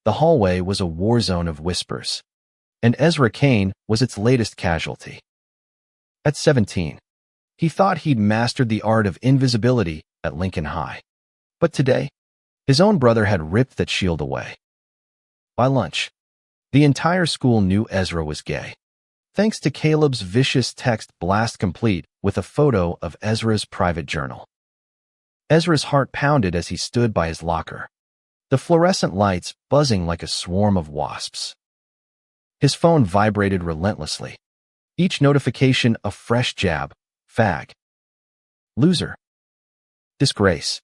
The hallway was a war zone of whispers, and Ezra Kane was its latest casualty. At 17, he thought he'd mastered the art of invisibility at Lincoln High. But today, his own brother had ripped that shield away. By lunch, the entire school knew Ezra was gay, thanks to Caleb's vicious text blast complete with a photo of Ezra's private journal. Ezra's heart pounded as he stood by his locker, the fluorescent lights buzzing like a swarm of wasps. His phone vibrated relentlessly, each notification a fresh jab, fag, loser, disgrace.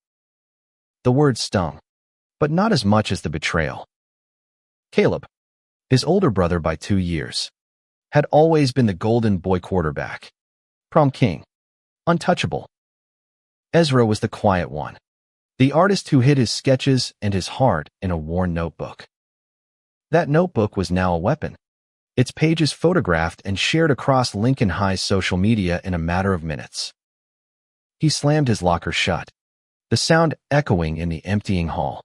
The words stung, but not as much as the betrayal. Caleb, his older brother by 2 years, had always been the golden boy quarterback, prom king, untouchable. Ezra was the quiet one, the artist who hid his sketches and his heart in a worn notebook. That notebook was now a weapon, its pages photographed and shared across Lincoln High's social media in a matter of minutes. He slammed his locker shut, the sound echoing in the emptying hall.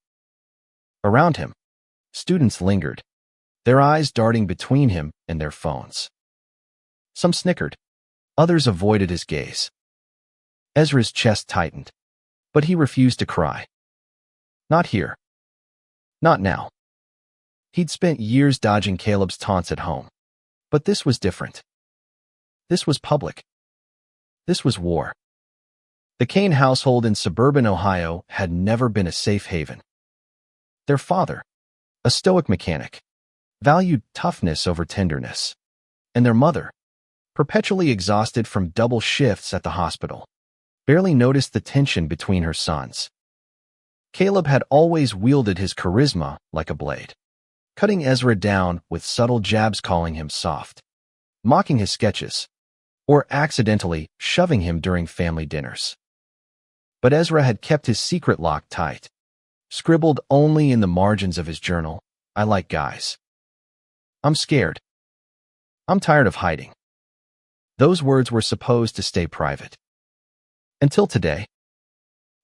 Around him, students lingered, their eyes darting between him and their phones. Some snickered, others avoided his gaze. Ezra's chest tightened, but he refused to cry. Not here. Not now. He'd spent years dodging Caleb's taunts at home, but this was different. This was public. This was war. The Kane household in suburban Ohio had never been a safe haven. Their father, a stoic mechanic, valued toughness over tenderness, and their mother, perpetually exhausted from double shifts at the hospital, barely noticed the tension between her sons. Caleb had always wielded his charisma like a blade, cutting Ezra down with subtle jabs, calling him soft, mocking his sketches, or accidentally shoving him during family dinners. But Ezra had kept his secret locked tight, scribbled only in the margins of his journal, "I like guys. I'm scared. I'm tired of hiding." Those words were supposed to stay private. Until today,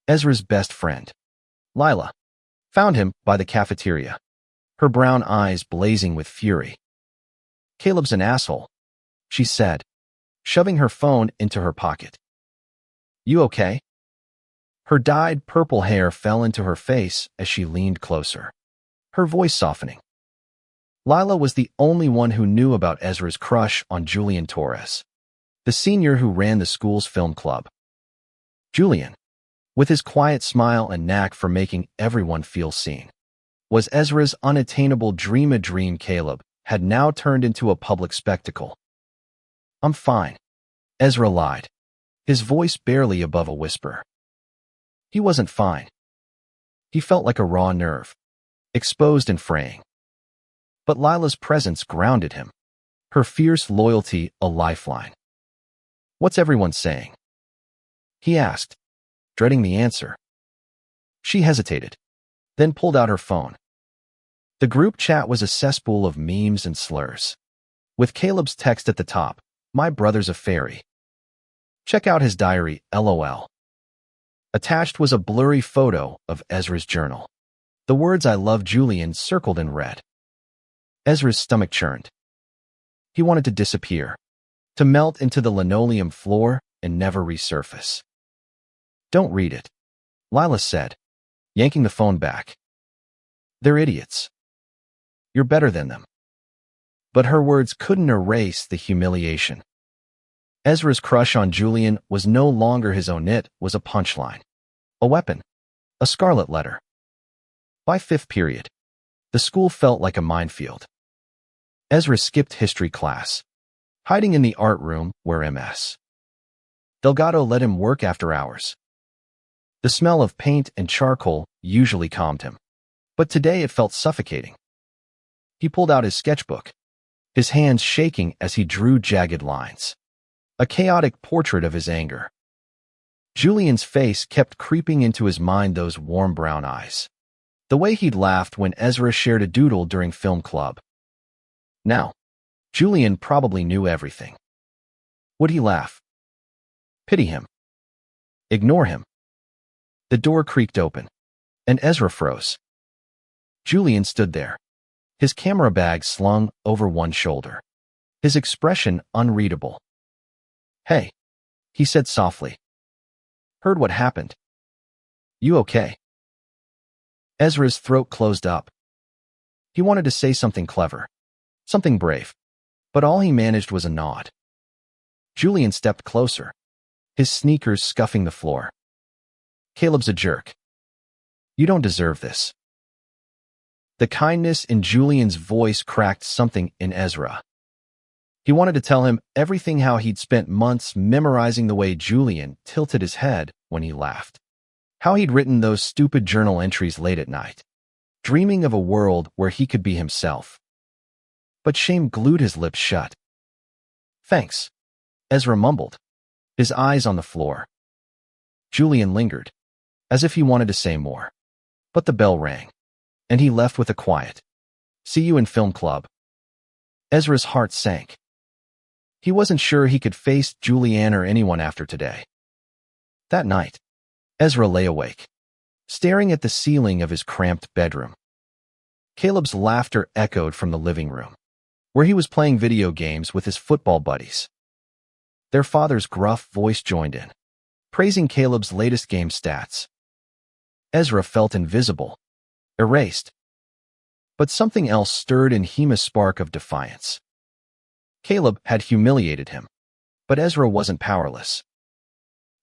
Ezra's best friend, Lila, found him by the cafeteria, her brown eyes blazing with fury. "Caleb's an asshole," she said, shoving her phone into her pocket. "You okay?" Her dyed purple hair fell into her face as she leaned closer, her voice softening. Lila was the only one who knew about Ezra's crush on Julian Torres, the senior who ran the school's film club. Julian, with his quiet smile and knack for making everyone feel seen, was Ezra's unattainable dream. A dream Caleb had now turned into a public spectacle. "I'm fine," Ezra lied, his voice barely above a whisper. He wasn't fine. He felt like a raw nerve, exposed and fraying. But Lila's presence grounded him, her fierce loyalty a lifeline. "What's everyone saying?" he asked, dreading the answer. She hesitated, then pulled out her phone. The group chat was a cesspool of memes and slurs, with Caleb's text at the top, "My brother's a fairy. Check out his diary, LOL." Attached was a blurry photo of Ezra's journal. The words "I love Julian" circled in red. Ezra's stomach churned. He wanted to disappear, to melt into the linoleum floor and never resurface. "Don't read it," Lila said, yanking the phone back. "They're idiots. You're better than them." But her words couldn't erase the humiliation. Ezra's crush on Julian was no longer his own. It was a punchline, a weapon, a scarlet letter. By fifth period, the school felt like a minefield. Ezra skipped history class, hiding in the art room where Ms. Delgado let him work after hours. The smell of paint and charcoal usually calmed him, but today it felt suffocating. He pulled out his sketchbook, his hands shaking as he drew jagged lines, a chaotic portrait of his anger. Julian's face kept creeping into his mind, those warm brown eyes, the way he'd laughed when Ezra shared a doodle during film club. Now, Julian probably knew everything. Would he laugh? Pity him? Ignore him? The door creaked open, and Ezra froze. Julian stood there, his camera bag slung over one shoulder, his expression unreadable. "Hey," he said softly. "Heard what happened. You okay?" Ezra's throat closed up. He wanted to say something clever, something brave, but all he managed was a nod. Julian stepped closer, his sneakers scuffing the floor. "Caleb's a jerk. You don't deserve this." The kindness in Julian's voice cracked something in Ezra. He wanted to tell him everything, how he'd spent months memorizing the way Julian tilted his head when he laughed, how he'd written those stupid journal entries late at night, dreaming of a world where he could be himself. But shame glued his lips shut. "Thanks," Ezra mumbled, his eyes on the floor. Julian lingered, as if he wanted to say more. But the bell rang, and he left with a quiet, "See you in film club." Ezra's heart sank. He wasn't sure he could face Julianne or anyone after today. That night, Ezra lay awake, staring at the ceiling of his cramped bedroom. Caleb's laughter echoed from the living room, where he was playing video games with his football buddies. Their father's gruff voice joined in, praising Caleb's latest game stats. Ezra felt invisible, erased. But something else stirred in him, a spark of defiance. Caleb had humiliated him, but Ezra wasn't powerless.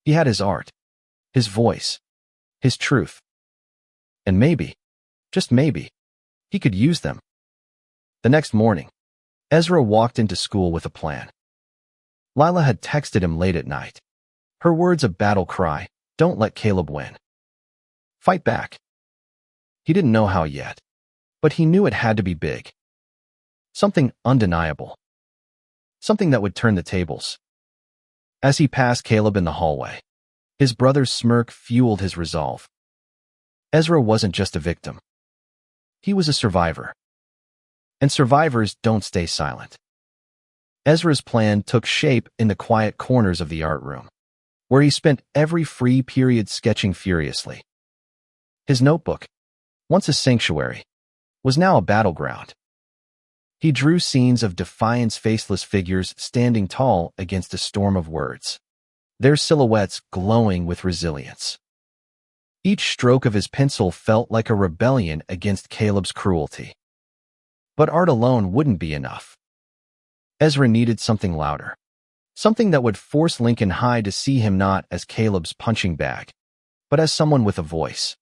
He had his art, his voice, his truth. And maybe, just maybe, he could use them. The next morning, Ezra walked into school with a plan. Lila had texted him late at night, her words a battle cry: "Don't let Caleb win. Fight back." He didn't know how yet, but he knew it had to be big. Something undeniable. Something that would turn the tables. As he passed Caleb in the hallway, his brother's smirk fueled his resolve. Ezra wasn't just a victim. He was a survivor. And survivors don't stay silent. Ezra's plan took shape in the quiet corners of the art room, where he spent every free period sketching furiously. His notebook, once a sanctuary, was now a battleground. He drew scenes of defiance, faceless figures standing tall against a storm of words, their silhouettes glowing with resilience. Each stroke of his pencil felt like a rebellion against Caleb's cruelty. But art alone wouldn't be enough. Ezra needed something louder, something that would force Lincoln High to see him not as Caleb's punching bag, but as someone with a voice.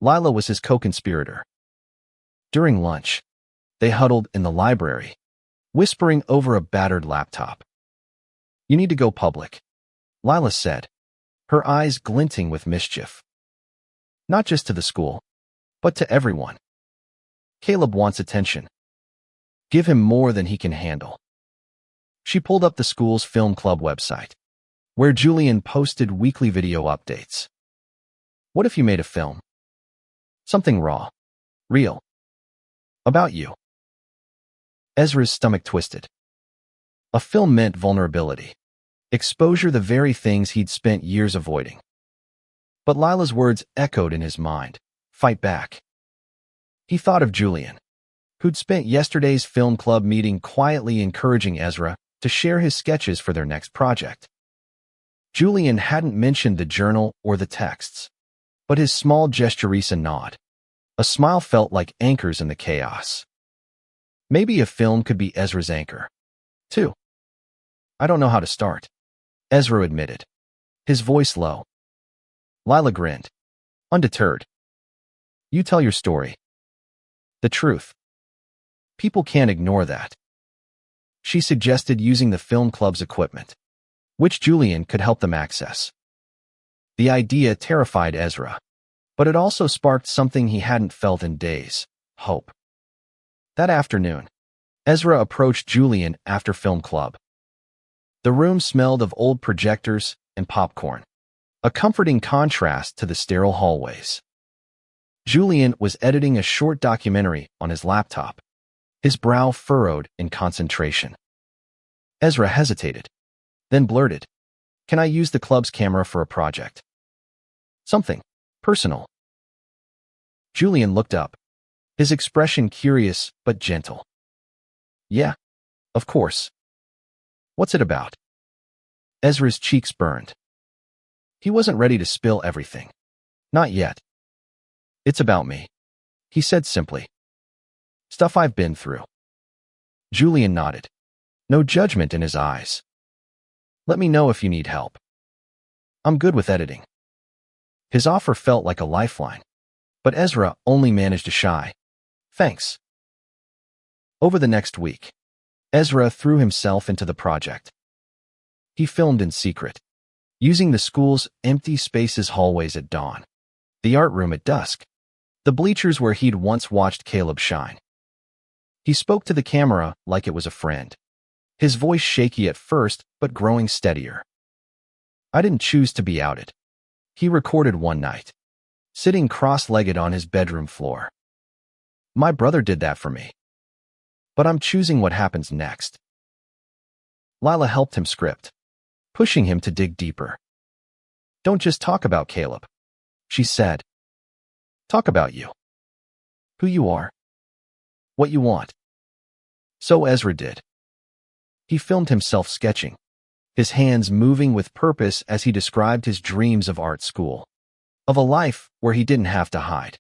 Lila was his co-conspirator. During lunch, they huddled in the library, whispering over a battered laptop. "You need to go public," Lila said, her eyes glinting with mischief. "Not just to the school, but to everyone. Caleb wants attention. Give him more than he can handle." She pulled up the school's film club website, where Julian posted weekly video updates. "What if you made a film? Something raw, real, about you?" Ezra's stomach twisted. A film meant vulnerability, exposure, the very things he'd spent years avoiding. But Lila's words echoed in his mind: "Fight back." He thought of Julian, who'd spent yesterday's film club meeting quietly encouraging Ezra to share his sketches for their next project. Julian hadn't mentioned the journal or the texts, but his small gesture, a nod, a smile, felt like anchors in the chaos. Maybe a film could be Ezra's anchor, too. "I don't know how to start," Ezra admitted, his voice low. Lila grinned, undeterred. "You tell your story. The truth. People can't ignore that." She suggested using the film club's equipment, which Julian could help them access. The idea terrified Ezra, but it also sparked something he hadn't felt in days: hope. That afternoon, Ezra approached Julian after film club. The room smelled of old projectors and popcorn, a comforting contrast to the sterile hallways. Julian was editing a short documentary on his laptop, his brow furrowed in concentration. Ezra hesitated, then blurted, "Can I use the club's camera for a project? Something personal." Julian looked up, his expression curious but gentle. Yeah, of course. What's it about? Ezra's cheeks burned. He wasn't ready to spill everything. Not yet. It's about me, he said simply. Stuff I've been through. Julian nodded. No judgment in his eyes. Let me know if you need help. I'm good with editing. His offer felt like a lifeline, but Ezra only managed to shy. Thanks. Over the next week, Ezra threw himself into the project. He filmed in secret, using the school's empty spaces hallways at dawn, the art room at dusk, the bleachers where he'd once watched Caleb shine. He spoke to the camera like it was a friend, his voice shaky at first but growing steadier. I didn't choose to be outed, he recorded one night, sitting cross-legged on his bedroom floor. My brother did that for me. But I'm choosing what happens next. Lila helped him script, pushing him to dig deeper. Don't just talk about Caleb, she said. Talk about you. Who you are. What you want. So Ezra did. He filmed himself sketching, his hands moving with purpose as he described his dreams of art school, of a life where he didn't have to hide.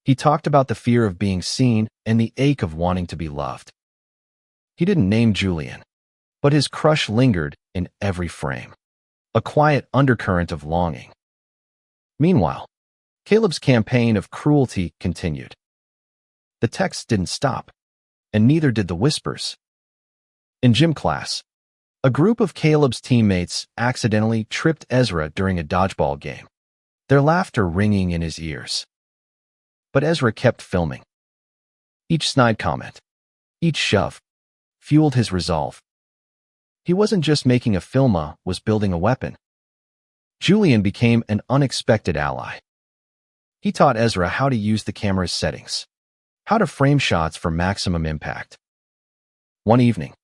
He talked about the fear of being seen and the ache of wanting to be loved. He didn't name Julian, but his crush lingered in every frame, a quiet undercurrent of longing. Meanwhile, Caleb's campaign of cruelty continued. The texts didn't stop, and neither did the whispers. In gym class, a group of Caleb's teammates accidentally tripped Ezra during a dodgeball game, their laughter ringing in his ears. But Ezra kept filming. Each snide comment, each shove, fueled his resolve. He wasn't just making a film, was building a weapon. Julian became an unexpected ally. He taught Ezra how to use the camera's settings, how to frame shots for maximum impact. One evening,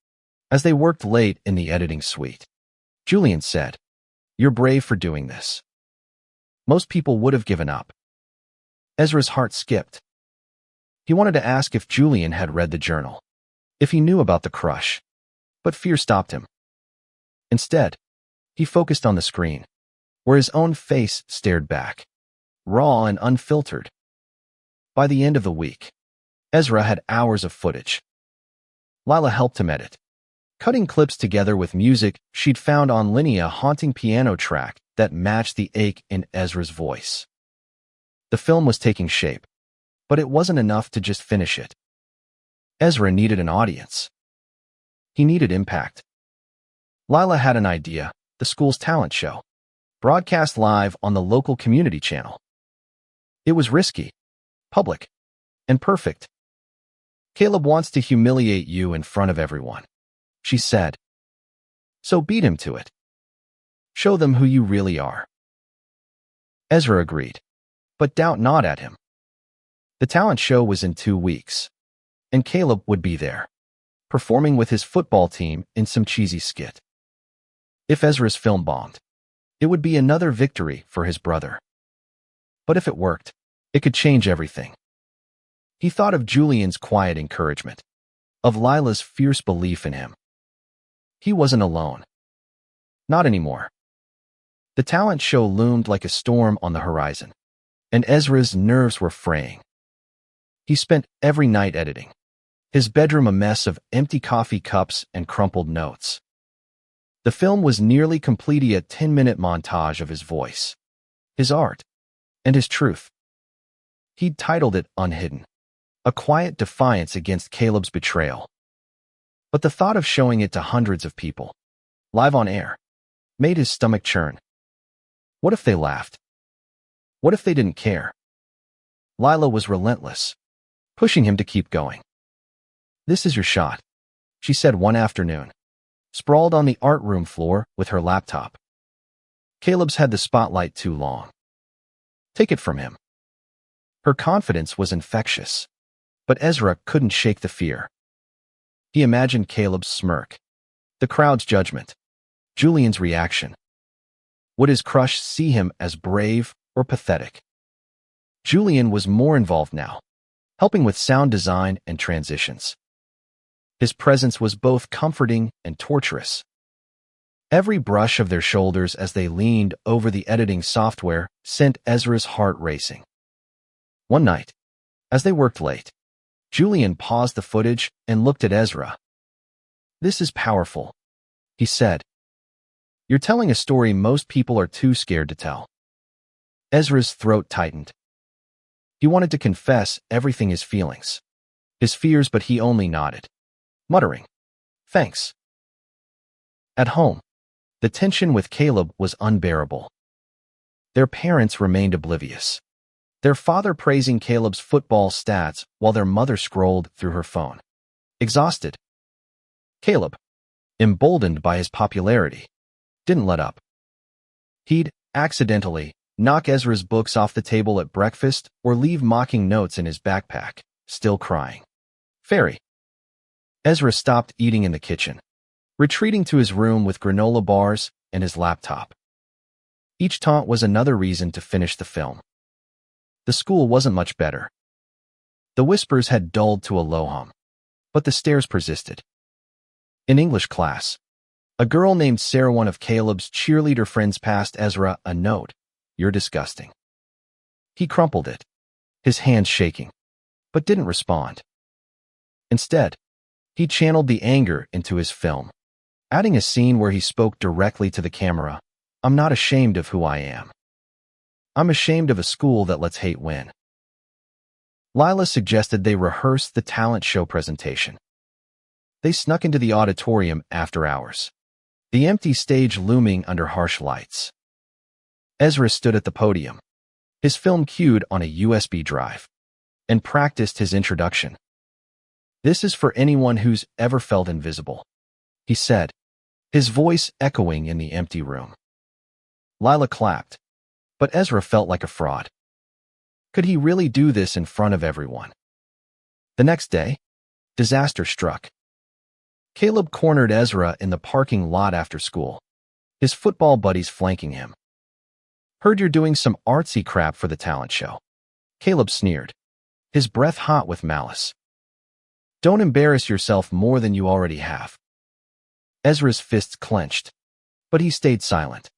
as they worked late in the editing suite, Julian said, "You're brave for doing this. Most people would have given up." Ezra's heart skipped. He wanted to ask if Julian had read the journal, if he knew about the crush, but fear stopped him. Instead, he focused on the screen, where his own face stared back, raw and unfiltered. By the end of the week, Ezra had hours of footage. Lila helped him edit, cutting clips together with music she'd found online, a haunting piano track that matched the ache in Ezra's voice. The film was taking shape, but it wasn't enough to just finish it. Ezra needed an audience. He needed impact. Lila had an idea, the school's talent show, broadcast live on the local community channel. It was risky, public, and perfect. Caleb wants to humiliate you in front of everyone, she said. So beat him to it. Show them who you really are. Ezra agreed, but doubt not at him. The talent show was in 2 weeks, and Caleb would be there, performing with his football team in some cheesy skit. If Ezra's film bombed, it would be another victory for his brother. But if it worked, it could change everything. He thought of Julian's quiet encouragement, of Lila's fierce belief in him. He wasn't alone. Not anymore. The talent show loomed like a storm on the horizon, and Ezra's nerves were fraying. He spent every night editing, his bedroom a mess of empty coffee cups and crumpled notes. The film was nearly completely a 10-minute montage of his voice, his art, and his truth. He'd titled it Unhidden, a quiet defiance against Caleb's betrayal. But the thought of showing it to hundreds of people, live on air, made his stomach churn. What if they laughed? What if they didn't care? Lila was relentless, pushing him to keep going. "This is your shot," she said one afternoon, sprawled on the art room floor with her laptop. Caleb's had the spotlight too long. Take it from him. Her confidence was infectious, but Ezra couldn't shake the fear. He imagined Caleb's smirk, the crowd's judgment, Julian's reaction. Would his crush see him as brave or pathetic? Julian was more involved now, helping with sound design and transitions. His presence was both comforting and torturous. Every brush of their shoulders as they leaned over the editing software sent Ezra's heart racing. One night, as they worked late, Julian paused the footage and looked at Ezra. "This is powerful," he said. "You're telling a story most people are too scared to tell." Ezra's throat tightened. He wanted to confess everything, his feelings, his fears, but he only nodded, muttering, "Thanks." At home, the tension with Caleb was unbearable. Their parents remained oblivious, their father praising Caleb's football stats while their mother scrolled through her phone, exhausted. Caleb, emboldened by his popularity, didn't let up. He'd accidentally knock Ezra's books off the table at breakfast or leave mocking notes in his backpack, still crying. Fairy. Ezra stopped eating in the kitchen, retreating to his room with granola bars and his laptop. Each taunt was another reason to finish the film. The school wasn't much better. The whispers had dulled to a low hum, but the stares persisted. In English class, a girl named Sarah, one of Caleb's cheerleader friends, passed Ezra a note. "You're disgusting." He crumpled it, his hands shaking, but didn't respond. Instead, he channeled the anger into his film, adding a scene where he spoke directly to the camera. "I'm not ashamed of who I am. I'm ashamed of a school that lets hate win." Lila suggested they rehearse the talent show presentation. They snuck into the auditorium after hours, the empty stage looming under harsh lights. Ezra stood at the podium, his film cued on a USB drive, and practiced his introduction. "This is for anyone who's ever felt invisible," he said, his voice echoing in the empty room. Lila clapped, but Ezra felt like a fraud. Could he really do this in front of everyone? The next day, disaster struck. Caleb cornered Ezra in the parking lot after school, his football buddies flanking him. "Heard you're doing some artsy crap for the talent show," Caleb sneered, his breath hot with malice. "Don't embarrass yourself more than you already have." Ezra's fists clenched, but he stayed silent,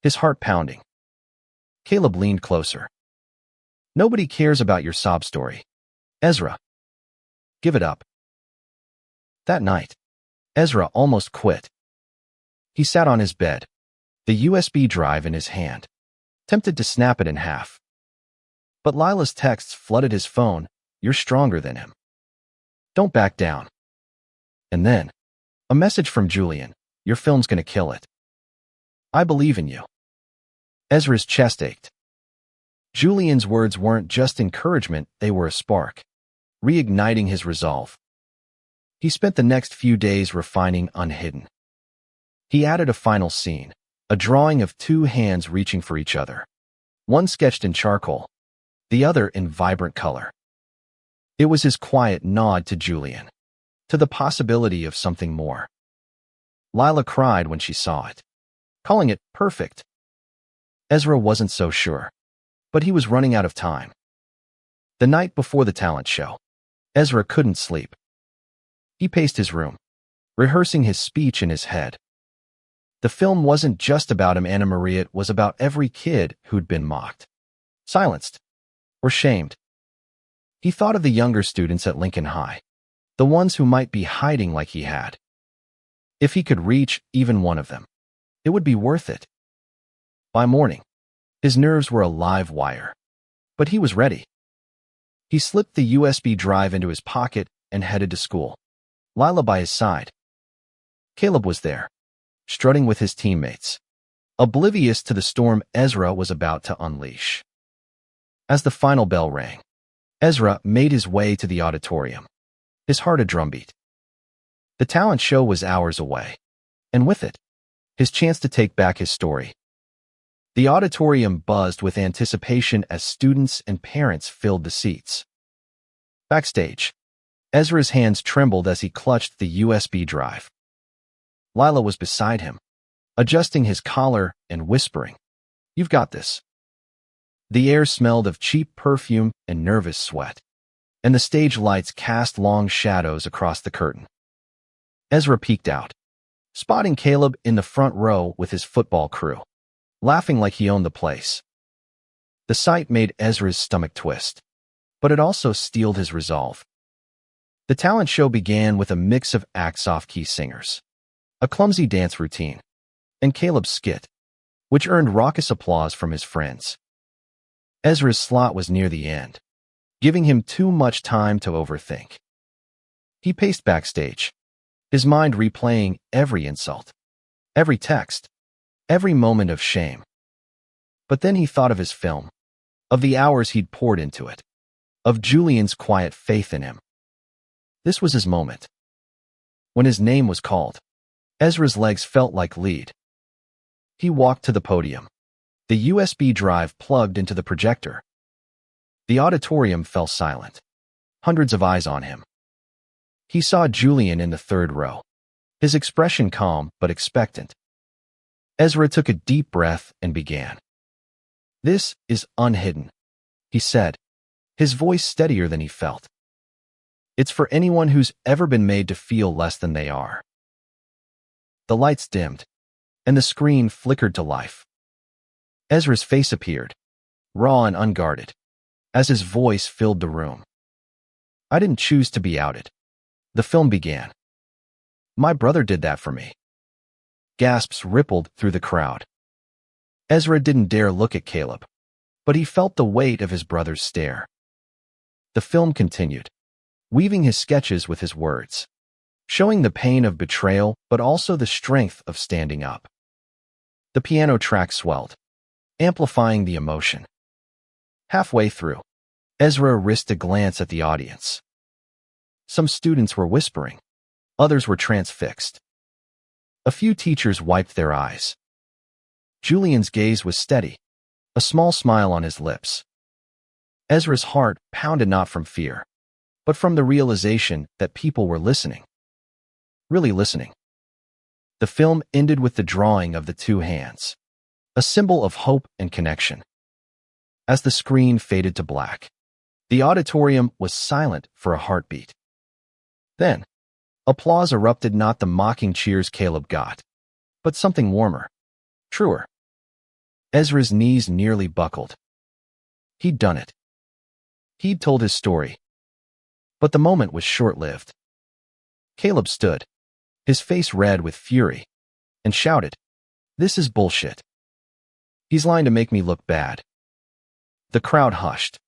his heart pounding. Caleb leaned closer. "Nobody cares about your sob story, Ezra. Give it up." That night, Ezra almost quit. He sat on his bed, the USB drive in his hand, tempted to snap it in half. But Lila's texts flooded his phone. "You're stronger than him. Don't back down." And then, a message from Julian. "Your film's gonna kill it. I believe in you." Ezra's chest ached. Julian's words weren't just encouragement, they were a spark, reigniting his resolve. He spent the next few days refining Unhidden. He added a final scene, a drawing of two hands reaching for each other, one sketched in charcoal, the other in vibrant color. It was his quiet nod to Julian, to the possibility of something more. Lila cried when she saw it, calling it perfect. Ezra wasn't so sure, but he was running out of time. The night before the talent show, Ezra couldn't sleep. He paced his room, rehearsing his speech in his head. The film wasn't just about him, Anna Maria, it was about every kid who'd been mocked, silenced, or shamed. He thought of the younger students at Lincoln High, the ones who might be hiding like he had. If he could reach even one of them, it would be worth it. By morning, his nerves were a live wire, but he was ready. He slipped the USB drive into his pocket and headed to school, Lila by his side. Caleb was there, strutting with his teammates, oblivious to the storm Ezra was about to unleash. As the final bell rang, Ezra made his way to the auditorium, his heart a drumbeat. The talent show was hours away, and with it, his chance to take back his story. The auditorium buzzed with anticipation as students and parents filled the seats. Backstage, Ezra's hands trembled as he clutched the USB drive. Lila was beside him, adjusting his collar and whispering, "You've got this." The air smelled of cheap perfume and nervous sweat. and the stage lights cast long shadows across the curtain. Ezra peeked out, spotting Caleb in the front row with his football crew, laughing like he owned the place. The sight made Ezra's stomach twist, but it also steeled his resolve. The talent show began with a mix of acts off-key singers, a clumsy dance routine, and Caleb's skit, which earned raucous applause from his friends. Ezra's slot was near the end, giving him too much time to overthink. He paced backstage, his mind replaying every insult, every text, every moment of shame. But then he thought of his film, of the hours he'd poured into it, of Julian's quiet faith in him. This was his moment. When his name was called, Ezra's legs felt like lead. He walked to the podium, the USB drive plugged into the projector. The auditorium fell silent, hundreds of eyes on him. He saw Julian in the third row, his expression calm but expectant. Ezra took a deep breath and began. "This is unhidden," he said, his voice steadier than he felt. "It's for anyone who's ever been made to feel less than they are." The lights dimmed, and the screen flickered to life. Ezra's face appeared, raw and unguarded, as his voice filled the room. "I didn't choose to be outed." The film began. "My brother did that for me." Gasps rippled through the crowd. Ezra didn't dare look at Caleb, but he felt the weight of his brother's stare. The film continued, weaving his sketches with his words, showing the pain of betrayal but also the strength of standing up. The piano track swelled, amplifying the emotion. Halfway through, Ezra risked a glance at the audience. Some students were whispering, others were transfixed. A few teachers wiped their eyes. Julian's gaze was steady, a small smile on his lips. Ezra's heart pounded not from fear, but from the realization that people were listening. Really listening. The film ended with the drawing of the two hands, a symbol of hope and connection. As the screen faded to black, the auditorium was silent for a heartbeat. Then, applause erupted, not the mocking cheers Caleb got, but something warmer, truer. Ezra's knees nearly buckled. He'd done it. He'd told his story. But the moment was short-lived. Caleb stood, his face red with fury, and shouted, "This is bullshit. He's lying to make me look bad." The crowd hushed,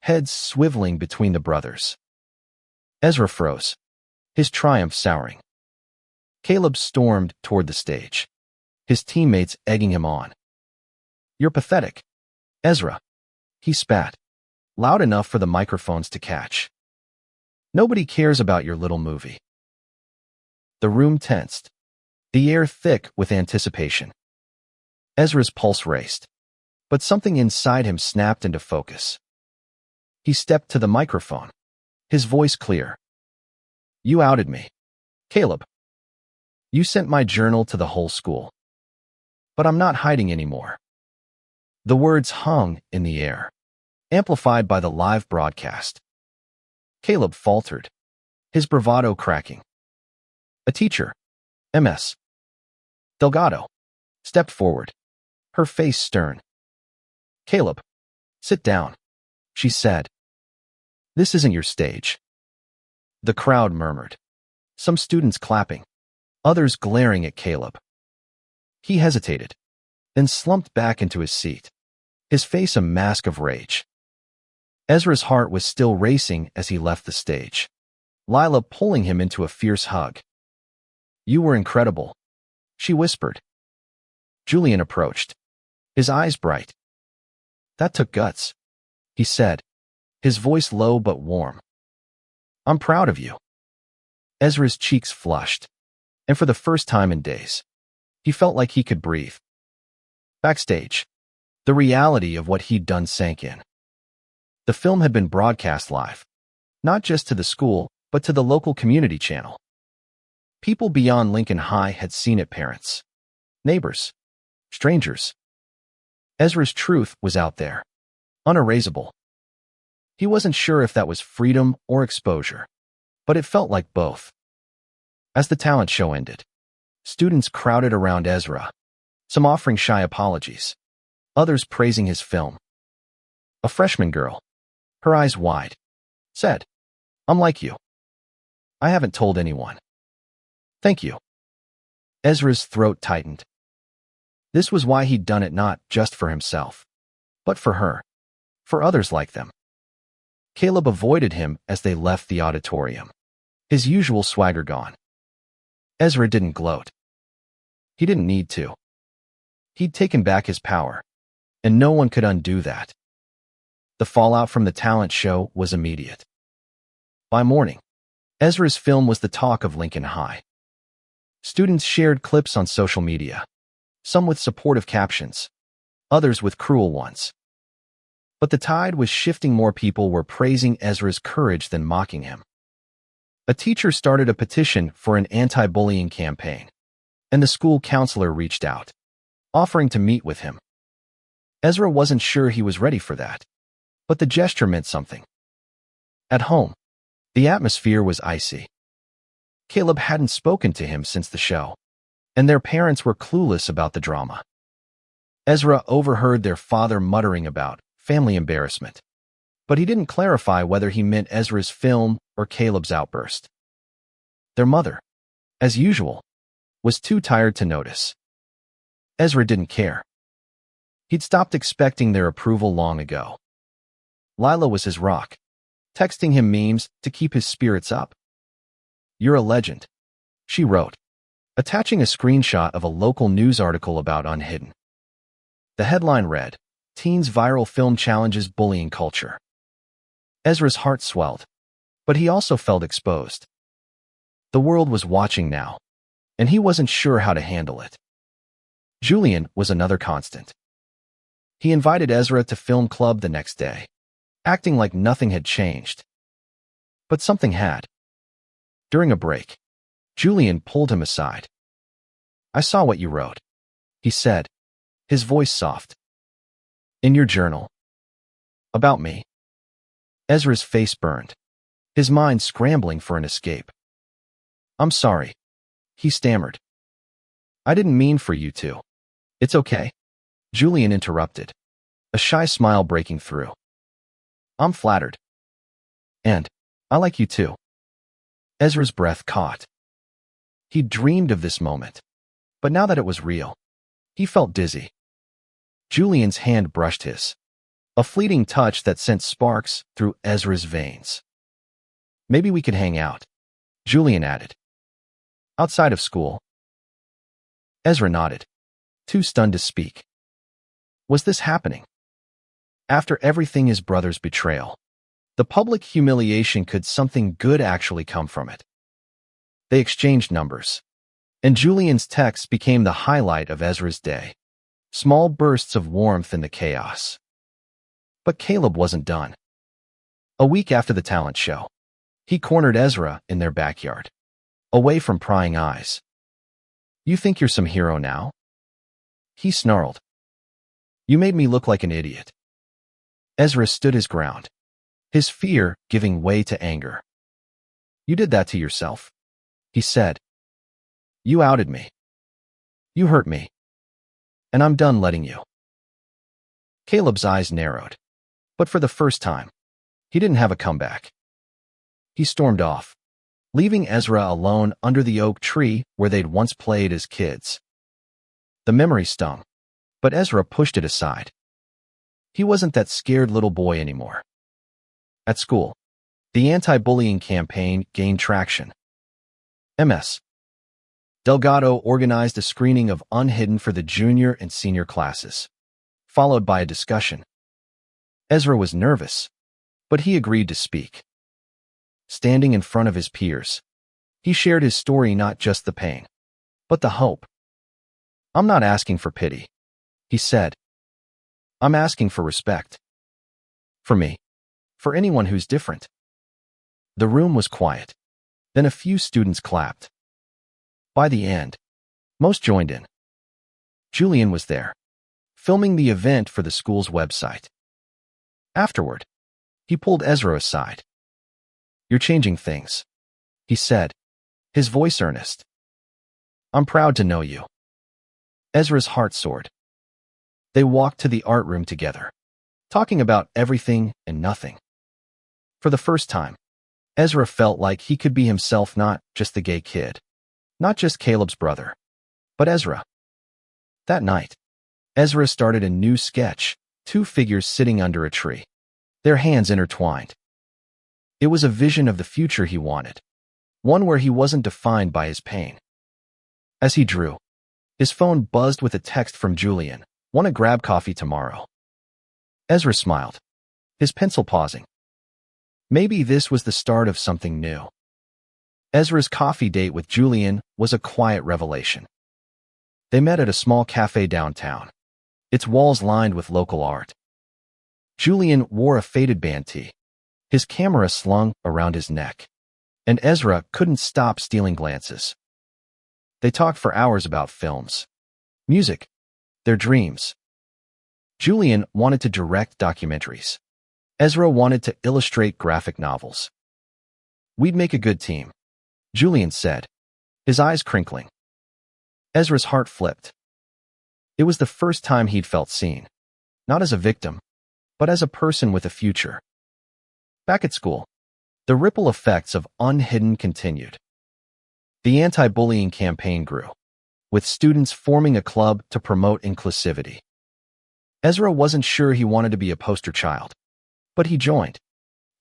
heads swiveling between the brothers. Ezra froze, his triumph souring. Caleb stormed toward the stage, his teammates egging him on. "You're pathetic, Ezra," he spat, loud enough for the microphones to catch. "Nobody cares about your little movie." The room tensed, the air thick with anticipation. Ezra's pulse raced, but something inside him snapped into focus. He stepped to the microphone, his voice clear. "You outed me, Caleb. You sent my journal to the whole school. But I'm not hiding anymore." The words hung in the air, amplified by the live broadcast. Caleb faltered, his bravado cracking. A teacher, Ms. Delgado, stepped forward, her face stern. "Caleb, sit down," she said. "This isn't your stage." The crowd murmured, some students clapping, others glaring at Caleb. He hesitated, then slumped back into his seat, his face a mask of rage. Ezra's heart was still racing as he left the stage, Lila pulling him into a fierce hug. "You were incredible," she whispered. Julian approached, his eyes bright. "That took guts," he said, his voice low but warm. "I'm proud of you." Ezra's cheeks flushed, and for the first time in days, he felt like he could breathe. Backstage, the reality of what he'd done sank in. The film had been broadcast live, not just to the school, but to the local community channel. People beyond Lincoln High had seen it, parents, neighbors, strangers. Ezra's truth was out there, unerasable. He wasn't sure if that was freedom or exposure, but it felt like both. As the talent show ended, students crowded around Ezra, some offering shy apologies, others praising his film. A freshman girl, her eyes wide, said, "I'm like you. I haven't told anyone." "Thank you." Ezra's throat tightened. This was why he'd done it, not just for himself, but for her, for others like them. Caleb avoided him as they left the auditorium, his usual swagger gone. Ezra didn't gloat. He didn't need to. He'd taken back his power, and no one could undo that. The fallout from the talent show was immediate. By morning, Ezra's film was the talk of Lincoln High. Students shared clips on social media, some with supportive captions, others with cruel ones. But the tide was shifting. More people were praising Ezra's courage than mocking him. A teacher started a petition for an anti-bullying campaign, and the school counselor reached out, offering to meet with him. Ezra wasn't sure he was ready for that, but the gesture meant something. At home, the atmosphere was icy. Caleb hadn't spoken to him since the show, and their parents were clueless about the drama. Ezra overheard their father muttering about family embarrassment, but he didn't clarify whether he meant Ezra's film or Caleb's outburst. Their mother, as usual, was too tired to notice. Ezra didn't care. He'd stopped expecting their approval long ago. Lila was his rock, texting him memes to keep his spirits up. "You're a legend," she wrote, attaching a screenshot of a local news article about Unhidden. The headline read, "Teens Viral Film Challenges Bullying Culture." Ezra's heart swelled, but he also felt exposed. The world was watching now, and he wasn't sure how to handle it. Julian was another constant. He invited Ezra to film club the next day, acting like nothing had changed. But something had. During a break, Julian pulled him aside. "I saw what you wrote," he said, his voice soft. "In your journal. About me." Ezra's face burned, his mind scrambling for an escape. "I'm sorry," he stammered. "I didn't mean for you to." "It's okay," Julian interrupted, a shy smile breaking through. "I'm flattered. And I like you too." Ezra's breath caught. He'd dreamed of this moment, but now that it was real, he felt dizzy. Julian's hand brushed his, a fleeting touch that sent sparks through Ezra's veins. "Maybe we could hang out," Julian added. "Outside of school." Ezra nodded, too stunned to speak. Was this happening? After everything, his brother's betrayal, the public humiliation, could something good actually come from it? They exchanged numbers, and Julian's texts became the highlight of Ezra's day, small bursts of warmth in the chaos. But Caleb wasn't done. A week after the talent show, he cornered Ezra in their backyard, away from prying eyes. "You think you're some hero now?" he snarled. "You made me look like an idiot." Ezra stood his ground, his fear giving way to anger. "You did that to yourself," he said. "You outed me. You hurt me. And I'm done letting you." Caleb's eyes narrowed, but for the first time, he didn't have a comeback. He stormed off, leaving Ezra alone under the oak tree where they'd once played as kids. The memory stung, but Ezra pushed it aside. He wasn't that scared little boy anymore. At school, the anti-bullying campaign gained traction. Ms. Delgado organized a screening of Unhidden for the junior and senior classes, followed by a discussion. Ezra was nervous, but he agreed to speak. Standing in front of his peers, he shared his story, not just the pain, but the hope. "I'm not asking for pity," he said. "I'm asking for respect. For me. For anyone who's different." The room was quiet. Then a few students clapped. By the end, most joined in. Julian was there, filming the event for the school's website. Afterward, He pulled Ezra aside. "You're changing things," he said, his voice earnest. "I'm proud to know you." Ezra's heart soared. They walked to the art room together, talking about everything and nothing. For the first time, Ezra felt like he could be himself, not just the gay kid, not just Caleb's brother, but Ezra. That night, Ezra started a new sketch, two figures sitting under a tree, their hands intertwined. It was a vision of the future he wanted, one where he wasn't defined by his pain. As he drew, his phone buzzed with a text from Julian. "Want to grab coffee tomorrow?" Ezra smiled, his pencil pausing. Maybe this was the start of something new. Ezra's coffee date with Julian was a quiet revelation. They met at a small cafe downtown, its walls lined with local art. Julian wore a faded band tee, his camera slung around his neck, and Ezra couldn't stop stealing glances. They talked for hours about films, music, their dreams. Julian wanted to direct documentaries. Ezra wanted to illustrate graphic novels. "We'd make a good team," Julian said, his eyes crinkling. Ezra's heart flipped. It was the first time he'd felt seen, not as a victim, but as a person with a future. Back at school, the ripple effects of Unhidden continued. The anti-bullying campaign grew, with students forming a club to promote inclusivity. Ezra wasn't sure he wanted to be a poster child, but he joined,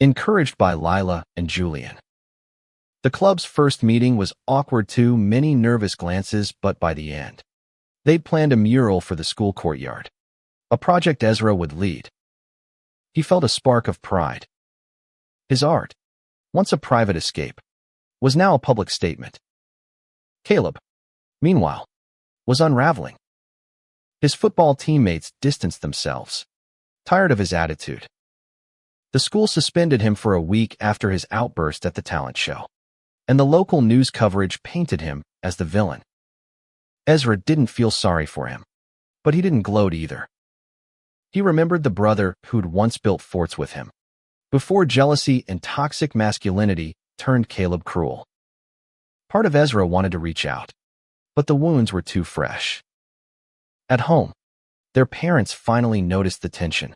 encouraged by Lila and Julian. The club's first meeting was awkward too, many nervous glances, but by the end, they'd planned a mural for the school courtyard, a project Ezra would lead. He felt a spark of pride. His art, once a private escape, was now a public statement. Caleb, meanwhile, was unraveling. His football teammates distanced themselves, tired of his attitude. The school suspended him for a week after his outburst at the talent show, and the local news coverage painted him as the villain. Ezra didn't feel sorry for him, but he didn't gloat either. He remembered the brother who'd once built forts with him, before jealousy and toxic masculinity turned Caleb cruel. Part of Ezra wanted to reach out, but the wounds were too fresh. At home, their parents finally noticed the tension.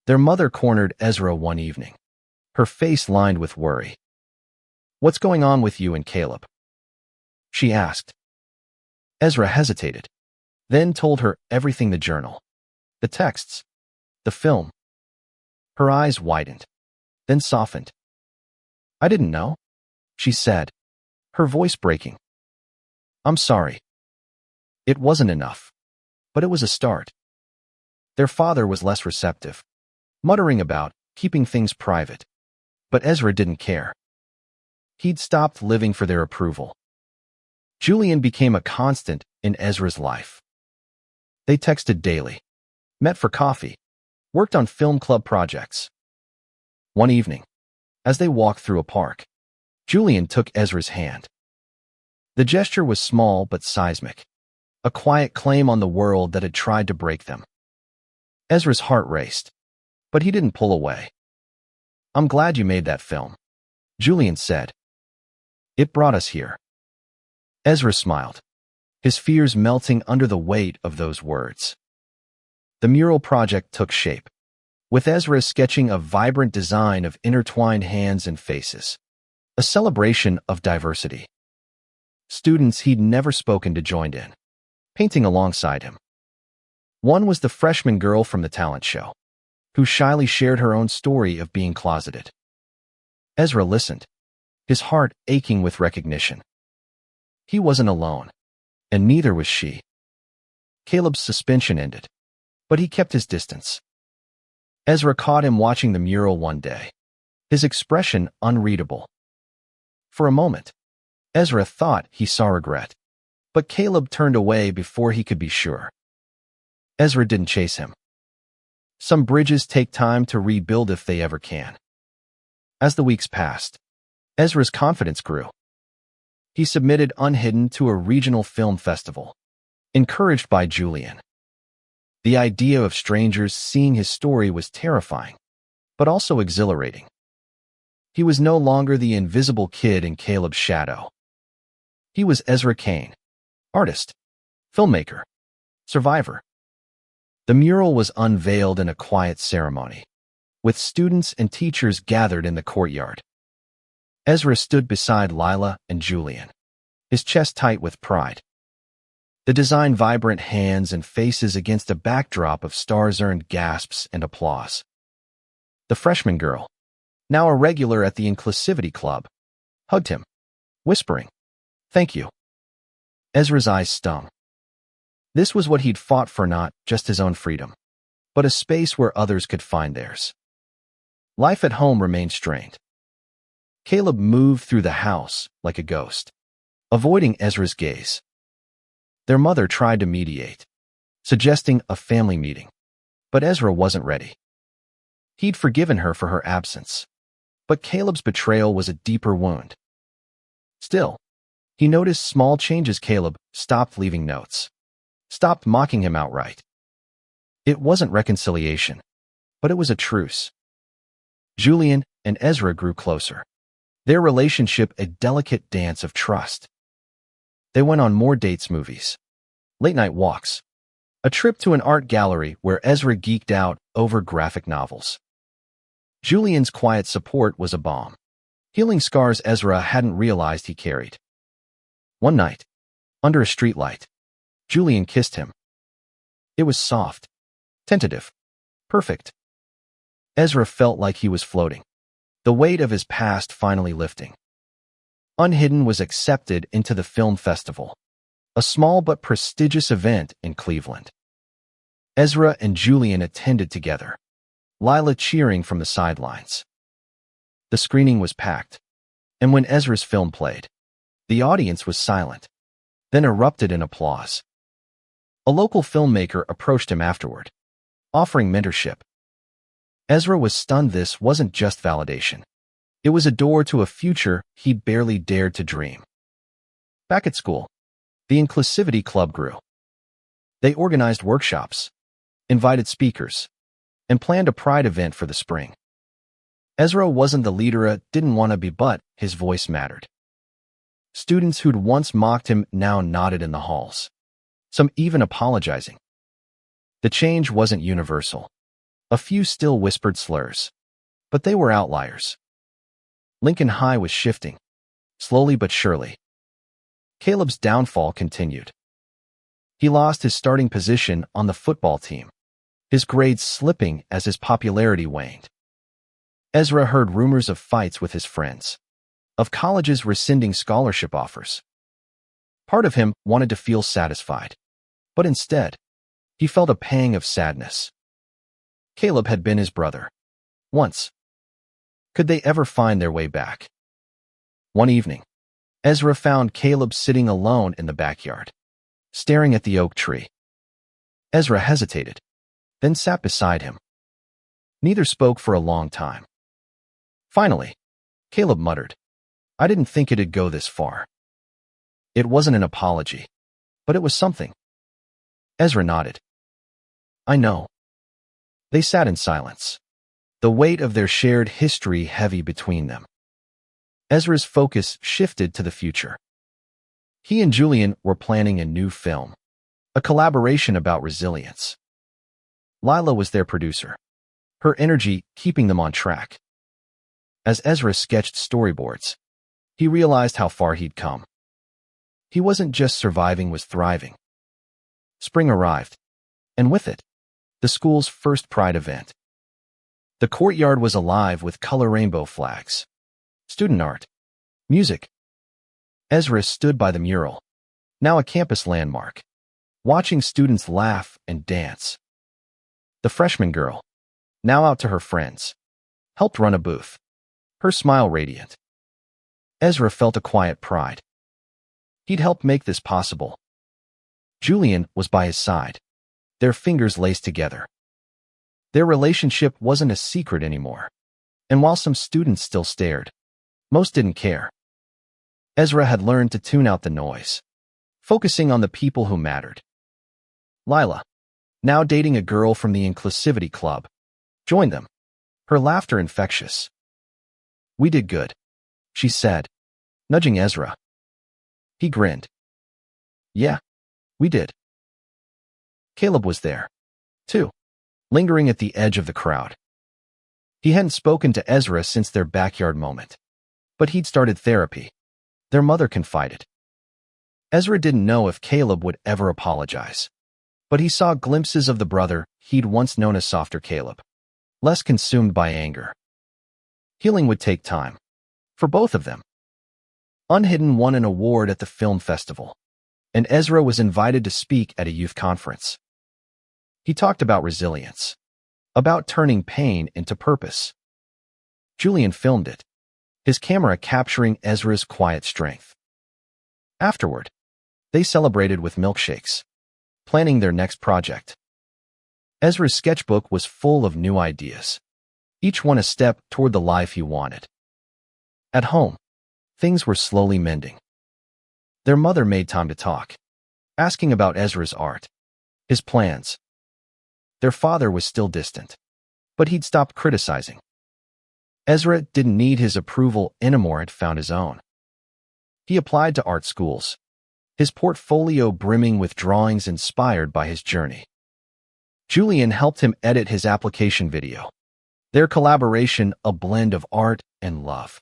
Their mother cornered Ezra one evening, her face lined with worry. "What's going on with you and Caleb?" she asked. Ezra hesitated, then told her everything: the journal, the texts, the film. Her eyes widened, then softened. "I didn't know," she said, her voice breaking. "I'm sorry." It wasn't enough, but it was a start. Their father was less receptive, muttering about keeping things private. But Ezra didn't care. He'd stopped living for their approval. Julian became a constant in Ezra's life. They texted daily, met for coffee, worked on film club projects. One evening, as they walked through a park, Julian took Ezra's hand. The gesture was small but seismic, a quiet claim on the world that had tried to break them. Ezra's heart raced, but he didn't pull away. "I'm glad you made that film," Julian said. "It brought us here." Ezra smiled, his fears melting under the weight of those words. The mural project took shape, with Ezra sketching a vibrant design of intertwined hands and faces, a celebration of diversity. Students he'd never spoken to joined in, painting alongside him. One was the freshman girl from the talent show, who shyly shared her own story of being closeted. Ezra listened, his heart aching with recognition. He wasn't alone, and neither was she. Caleb's suspension ended, but he kept his distance. Ezra caught him watching the mural one day, his expression unreadable. For a moment, Ezra thought he saw regret, but Caleb turned away before he could be sure. Ezra didn't chase him. Some bridges take time to rebuild if they ever can. As the weeks passed, Ezra's confidence grew. He submitted Unhidden to a regional film festival, encouraged by Julian. The idea of strangers seeing his story was terrifying, but also exhilarating. He was no longer the invisible kid in Caleb's shadow. He was Ezra Kane, artist, filmmaker, survivor. The mural was unveiled in a quiet ceremony, with students and teachers gathered in the courtyard. Ezra stood beside Lila and Julian, his chest tight with pride. The design vibrant hands and faces against a backdrop of stars earned gasps and applause. The freshman girl, now a regular at the Inclusivity Club, hugged him, whispering, "Thank you." Ezra's eyes stung. This was what he'd fought for, not just his own freedom, but a space where others could find theirs. Life at home remained strained. Caleb moved through the house like a ghost, avoiding Ezra's gaze. Their mother tried to mediate, suggesting a family meeting, but Ezra wasn't ready. He'd forgiven her for her absence, but Caleb's betrayal was a deeper wound. Still, he noticed small changes. Caleb stopped leaving notes, stopped mocking him outright. It wasn't reconciliation, but it was a truce. Julian and Ezra grew closer, their relationship a delicate dance of trust. They went on more dates, movies, late-night walks, a trip to an art gallery where Ezra geeked out over graphic novels. Julian's quiet support was a balm, healing scars Ezra hadn't realized he carried. One night, under a streetlight, Julian kissed him. It was soft, tentative, perfect. Ezra felt like he was floating, the weight of his past finally lifting. Unhidden was accepted into the film festival, a small but prestigious event in Cleveland. Ezra and Julian attended together, Lila cheering from the sidelines. The screening was packed, and when Ezra's film played, the audience was silent, then erupted in applause. A local filmmaker approached him afterward, offering mentorship. Ezra was stunned. This wasn't just validation. It was a door to a future he'd barely dared to dream. Back at school, the Inclusivity Club grew. They organized workshops, invited speakers, and planned a pride event for the spring. Ezra wasn't the leader didn't want to be, but his voice mattered. Students who'd once mocked him now nodded in the halls, some even apologizing. The change wasn't universal. A few still whispered slurs, but they were outliers. Lincoln High was shifting, slowly but surely. Caleb's downfall continued. He lost his starting position on the football team, his grades slipping as his popularity waned. Ezra heard rumors of fights with his friends, of colleges rescinding scholarship offers. Part of him wanted to feel satisfied, but instead, he felt a pang of sadness. Caleb had been his brother, once. Could they ever find their way back? One evening, Ezra found Caleb sitting alone in the backyard, staring at the oak tree. Ezra hesitated, then sat beside him. Neither spoke for a long time. Finally, Caleb muttered, "I didn't think it'd go this far." It wasn't an apology, but it was something. Ezra nodded. "I know." They sat in silence, the weight of their shared history heavy between them. Ezra's focus shifted to the future. He and Julian were planning a new film, a collaboration about resilience. Lila was their producer, her energy keeping them on track. As Ezra sketched storyboards, he realized how far he'd come. He wasn't just surviving, was thriving. Spring arrived, and with it, the school's first Pride event. The courtyard was alive with color rainbow flags, student art, music. Ezra stood by the mural, now a campus landmark, watching students laugh and dance. The freshman girl, now out to her friends, helped run a booth, her smile radiant. Ezra felt a quiet pride. He'd helped make this possible. Julian was by his side, their fingers laced together. Their relationship wasn't a secret anymore, and while some students still stared, most didn't care. Ezra had learned to tune out the noise, focusing on the people who mattered. Lila, now dating a girl from the Inclusivity Club, joined them, her laughter infectious. "We did good," she said, nudging Ezra. He grinned. "Yeah, we did." Caleb was there, too, lingering at the edge of the crowd. He hadn't spoken to Ezra since their backyard moment, but he'd started therapy. Their mother confided. Ezra didn't know if Caleb would ever apologize, but he saw glimpses of the brother he'd once known as softer Caleb, less consumed by anger. Healing would take time, for both of them. Unhidden won an award at the film festival, and Ezra was invited to speak at a youth conference. He talked about resilience, about turning pain into purpose. Julian filmed it, his camera capturing Ezra's quiet strength. Afterward, they celebrated with milkshakes, planning their next project. Ezra's sketchbook was full of new ideas, each one a step toward the life he wanted. At home, things were slowly mending. Their mother made time to talk, asking about Ezra's art, his plans. Their father was still distant, but he'd stopped criticizing. Ezra didn't need his approval anymore, had found his own. He applied to art schools, his portfolio brimming with drawings inspired by his journey. Julian helped him edit his application video, their collaboration a blend of art and love.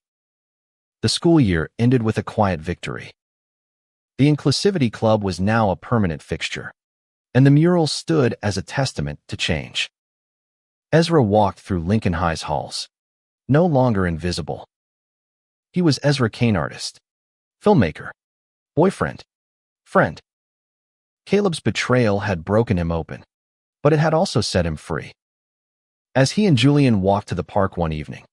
The school year ended with a quiet victory. The Inclusivity Club was now a permanent fixture, and the mural stood as a testament to change. Ezra walked through Lincoln High's halls, no longer invisible. He was Ezra Kane, artist, filmmaker, boyfriend, friend. Caleb's betrayal had broken him open, but it had also set him free. As he and Julian walked to the park one evening,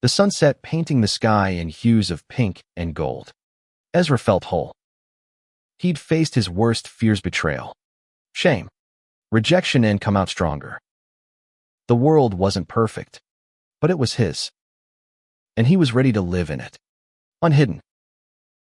the sunset painting the sky in hues of pink and gold, Ezra felt whole. He'd faced his worst fears: betrayal, shame, rejection, and come out stronger. The world wasn't perfect, but it was his, and he was ready to live in it, unhidden.